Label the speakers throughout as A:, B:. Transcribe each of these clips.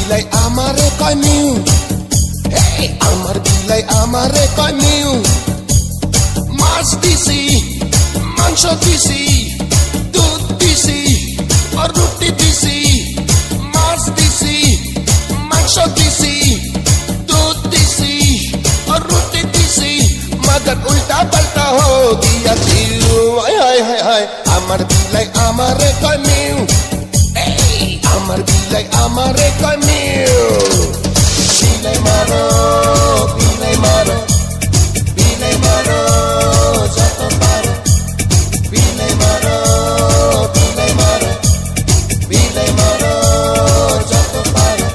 A: বিলাই আমারে কয় মিউ, এই আমার বিলাই আমারে কয় মিউ। মাছ দিছি, মাংস দিছি, দুধ দিছি, আর রুটি দিছি। মাছ দিছি, মাংস দিছি, দুধ দিছি, আর রুটি দিছি, মাগার উল্টা পাল্টা হো দিয়াছি। হায় হায় হায় হায়, আমার বিলাই আমারে কয় মিউ, এই আমার বিলাই আমারে কয় মিউ। বিলাই মারো, বিলাই মারো, বিলাই মারো যত পারো। বিলাই মারো, বিলাই মারো, বিলাই মারো যত পারো।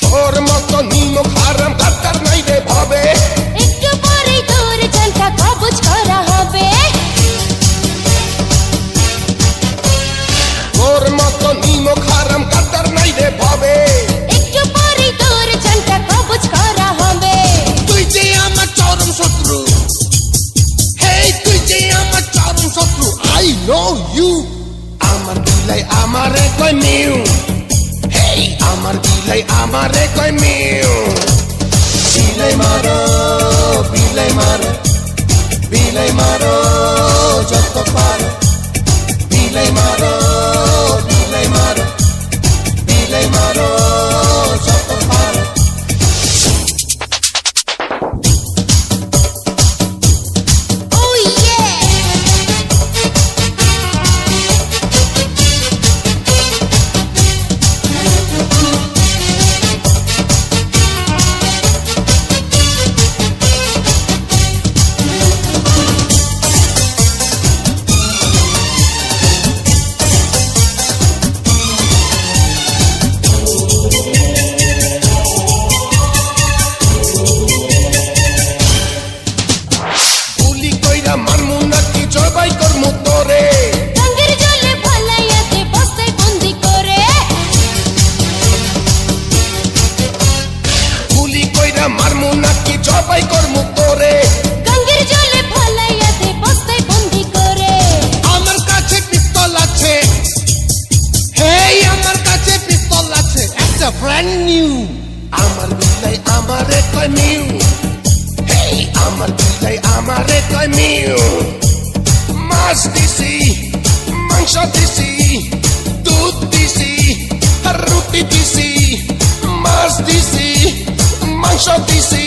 A: তোর মতো নিমক হারাম কাটার নাই রে ভাবে,
B: একটু পরেই তোর জানটা কবজ করা হবে।
A: তোর মতো নিমক হারাম কাটার নাই রে ভাবে।
B: একটু পরেই তোর জানটা কবজ করা হবে।
A: তুই যে আমার চরম শত্রু, হেই তুই যে আমার চরম শত্রু। I know you. আমার বিলাই আমারে কয় মিউ, হেই আমার বিলাই আমারে কয় মিউ। বিলাই মারো, বিলাই মারো, বিলাই মারো যত পারো। বিলাই মারো, বিলাই মারো, বিলাই মারো যত পারো।
B: Oh yeah!
A: গুলি কইরা মারমু নাকি জবাই করমু তোরে।
B: রঙের জলে ভালাইয়া দে বস্তায় বন্দি করে।
A: গুলি কইরা মারমু নাকি জবাই করমু তোরে।
B: রঙের জলে ভালাইয়া দে বস্তায় বন্দি করে।
A: আমার কাছে পিস্তল আছে, হেই আমার কাছে পিস্তল আছে, একটা ব্র্যান্ড নিউ। আমার বিলাই আমারে কয় মিউ, হেই আমার বিলাই আমারে কয় মিউ। মাছ দিছি, মাংস দিছি, দুধ দিছি, আর রুটি দিছি। মাছ দিছি, মাংস দিছি,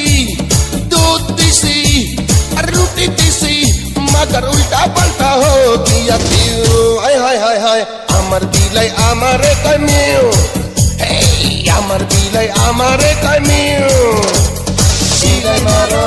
A: দুধ দিছি, আর রুটি দিছি, মাগার উল্টা পাল্টা হো দিয়াছি। হায় হায় হায় হায়, আমার বিলাই আমারে কয় মিউ, এই আমার বিলাই আমারে কয় মিউ। বিলাই মারো,